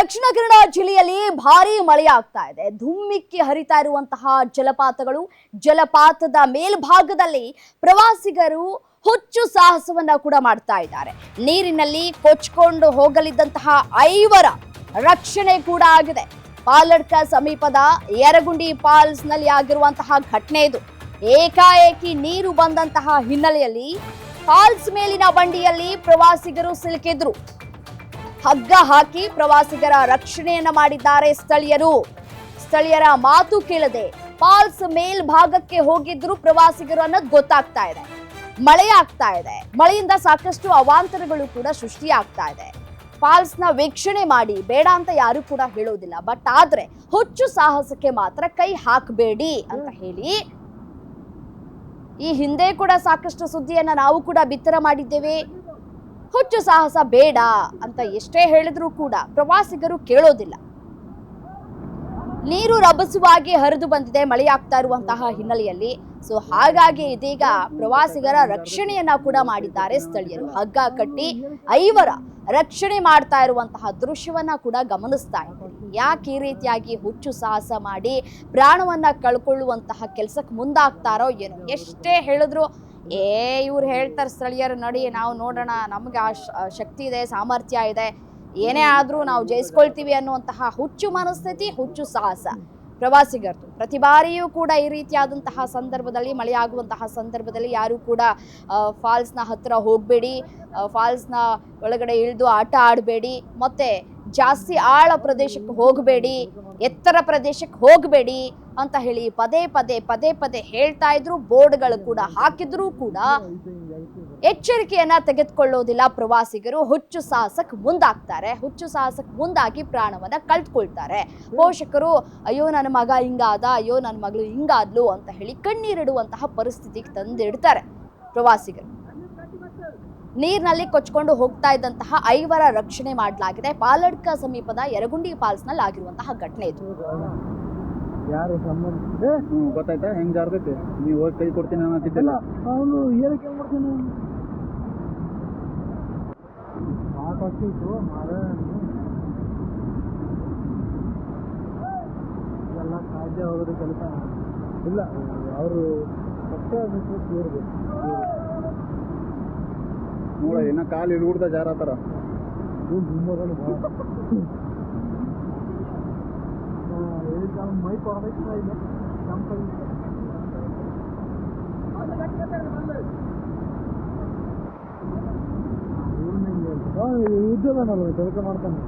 ದಕ್ಷಿಣ ಕನ್ನಡ ಜಿಲ್ಲೆಯಲ್ಲಿ ಭಾರೀ ಮಳೆಯಾಗ್ತಾ ಇದೆ. ಧುಮ್ಮಿಕ್ಕಿ ಹರಿತಾ ಇರುವಂತಹ ಜಲಪಾತದ ಮೇಲ್ಭಾಗದಲ್ಲಿ ಪ್ರವಾಸಿಗರು ಹುಚ್ಚು ಸಾಹಸವನ್ನ ಕೂಡ ಮಾಡ್ತಾ ಇದ್ದಾರೆ. ನೀರಿನಲ್ಲಿ ಕೊಚ್ಚಿಕೊಂಡು ಹೋಗಲಿದ್ದಂತಹ 5 ರಕ್ಷಣೆ ಕೂಡ ಆಗಿದೆ. ಪಾಲಡ್ಕ ಸಮೀಪದ ಯರಗುಂಡಿ ಫಾಲ್ಸ್ ನಲ್ಲಿ ಆಗಿರುವಂತಹ ಘಟನೆ ಇದು. ಏಕಾಏಕಿ ನೀರು ಬಂದಂತಹ ಹಿನ್ನೆಲೆಯಲ್ಲಿ ಫಾಲ್ಸ್ ಮೇಲಿನ ಬಂಡಿಯಲ್ಲಿ ಪ್ರವಾಸಿಗರು ಸಿಲುಕಿದ್ರು. ಹಗ್ಗ ಹಾಕಿ ಪ್ರವಾಸಿಗರ ರಕ್ಷಣೆಯನ್ನ ಮಾಡಿದ್ದಾರೆ ಸ್ಥಳೀಯರ ಮಾತು ಕೇಳದೆ ಫಾಲ್ಸ್ ಮೇಲ್ಭಾಗಕ್ಕೆ ಹೋಗಿದ್ರು ಪ್ರವಾಸಿಗರು ಅನ್ನೋದು ಗೊತ್ತಾಗ್ತಾ ಇದೆ. ಮಳೆಯಾಗ್ತಾ ಇದೆ. ಮಳೆಯಿಂದ ಸಾಕಷ್ಟು ಅವಾಂತರಗಳು ಕೂಡ ಸೃಷ್ಟಿಯಾಗ್ತಾ ಇದೆ. ಫಾಲ್ಸ್ ನ ವೀಕ್ಷಣೆ ಮಾಡಿ ಬೇಡ ಅಂತ ಯಾರು ಕೂಡ ಹೇಳೋದಿಲ್ಲ. ಬಟ್ ಆದ್ರೆ ಹುಚ್ಚು ಸಾಹಸಕ್ಕೆ ಮಾತ್ರ ಕೈ ಹಾಕಬೇಡಿ ಅಂತ ಹೇಳಿ ಈ ಹಿಂದೆ ಕೂಡ ಸಾಕಷ್ಟು ಸುದ್ದಿಯನ್ನ ನಾವು ಕೂಡ ಬಿತ್ತರ ಮಾಡಿದ್ದೇವೆ. ಹುಚ್ಚು ಸಾಹಸ ಬೇಡ ಅಂತ ಎಷ್ಟೇ ಹೇಳಿದ್ರೂ ಕೂಡ ಪ್ರವಾಸಿಗರು ಕೇಳೋದಿಲ್ಲ. ನೀರು ರಭಸವಾಗಿ ಹರಿದು ಬಂದಿದೆ ಮಳೆಯಾಗ್ತಾ ಇರುವಂತಹ ಹಿನ್ನೆಲೆಯಲ್ಲಿ. ಸೊ ಹಾಗಾಗಿ ಇದೀಗ ಪ್ರವಾಸಿಗರ ರಕ್ಷಣೆಯನ್ನ ಕೂಡ ಮಾಡಿದ್ದಾರೆ ಸ್ಥಳೀಯರು. ಹಗ್ಗ ಕಟ್ಟಿ 5 ರಕ್ಷಣೆ ಮಾಡ್ತಾ ಇರುವಂತಹ ದೃಶ್ಯವನ್ನ ಕೂಡ ಗಮನಿಸ್ತಾ ಇದ್ದಾರೆ. ಯಾಕೆ ಈ ರೀತಿಯಾಗಿ ಹುಚ್ಚು ಸಾಹಸ ಮಾಡಿ ಪ್ರಾಣವನ್ನ ಕಳ್ಕೊಳ್ಳುವಂತಹ ಕೆಲಸಕ್ಕೆ ಮುಂದಾಗ್ತಾರೋ ಏನೋ. ಎಷ್ಟೇ ಹೇಳಿದ್ರು ಇವ್ರು ಹೇಳ್ತಾರೆ ಸ್ಥಳೀಯರು, ನಡಿ ನಾವು ನೋಡೋಣ, ನಮ್ಗೆ ಆ ಶಕ್ತಿ ಇದೆ, ಸಾಮರ್ಥ್ಯ ಇದೆ, ಏನೇ ಆದ್ರೂ ನಾವು ಜಯಿಸ್ಕೊಳ್ತೀವಿ ಅನ್ನುವಂತಹ ಹುಚ್ಚು ಮನಸ್ಥಿತಿ, ಹುಚ್ಚು ಸಾಹಸ ಪ್ರವಾಸಿಗರದು. ಪ್ರತಿ ಬಾರಿಯೂ ಕೂಡ ಈ ರೀತಿಯಾದಂತಹ ಸಂದರ್ಭದಲ್ಲಿ, ಮಳೆಯಾಗುವಂತಹ ಸಂದರ್ಭದಲ್ಲಿ ಯಾರು ಕೂಡ ಫಾಲ್ಸ್ನ ಹತ್ತಿರ ಹೋಗಬೇಡಿ, ಫಾಲ್ಸ್ನ ಒಳಗಡೆ ಇಳಿದು ಆಟ ಆಡಬೇಡಿ, ಮತ್ತೆ ಜಾಸ್ತಿ ಆಳ ಪ್ರದೇಶಕ್ಕೆ ಹೋಗಬೇಡಿ, ಎತ್ತರ ಪ್ರದೇಶಕ್ಕೆ ಹೋಗಬೇಡಿ ಅಂತ ಹೇಳಿ ಪದೇ ಪದೇ ಹೇಳ್ತಾ ಇದ್ರು. ಬೋರ್ಡ್ಗಳು ಕೂಡ ಹಾಕಿದ್ರು ಕೂಡ ಎಚ್ಚರಿಕೆಯನ್ನ ತೆಗೆದುಕೊಳ್ಳೋದಿಲ್ಲ ಪ್ರವಾಸಿಗರು. ಹುಚ್ಚು ಸಾಹಸಕ್ಕೆ ಮುಂದಾಗ್ತಾರೆ. ಹುಚ್ಚು ಸಾಹಸಕ್ಕೆ ಮುಂದಾಗಿ ಪ್ರಾಣವನ್ನ ಕಳೆದುಕೊಳ್ತಾರೆ. ಪೋಷಕರು ಅಯ್ಯೋ ನನ್ನ ಮಗ ಹಿಂಗಾದ, ಅಯ್ಯೋ ನನ್ನ ಮಗಳು ಹಿಂಗಾದ್ಲು ಅಂತ ಹೇಳಿ ಕಣ್ಣೀರಿಡುವಂತಹ ಪರಿಸ್ಥಿತಿಗೆ ತಂದಿಡ್ತಾರೆ ಪ್ರವಾಸಿಗರು. ನೀರಿನಲ್ಲಿ ಕೊಚ್ಚಿಕೊಂಡು ಹೋಗ್ತಾ ಇದ್ದಂತಹ 5 ರಕ್ಷಣೆ ಮಾಡಲಾಗಿದೆ. ಪಾಲಡ್ಕ ಸಮೀಪದ ಯರಗುಂಡಿ ಫಾಲ್ಸ್ ನಲ್ಲಿ ಆಗಿರುವಂತಹ ಘಟನೆ ಇದು. ಯಾರು ಗೊತ್ತಾಯ್ತಾ ಹೆಂಗ್ ಜಾರ್ತೈತಿ? ನೀವು ಹೋಗಿ ಕೈ ಕೊಡ್ತೀನಿ ಅನ್ನತ್ತಿದ್ದಿಲ್ಲ. ಅವನು ಏನಕ್ಕೆ ಮಾಡ್ತೀನಿ ಎಲ್ಲ ಸಾಧ್ಯ ಹೋಗೋದು ಕೆಲಸ ಇಲ್ಲ. ಅವರು ನೋಡ ಇನ್ನ ಕಾಲು ಇಡ್ದ ಜಾರತಾರ. ಮೈ ಉದ್ಯೋಗ ಕೆಲಸ ಮಾಡ್ತಾನೆ.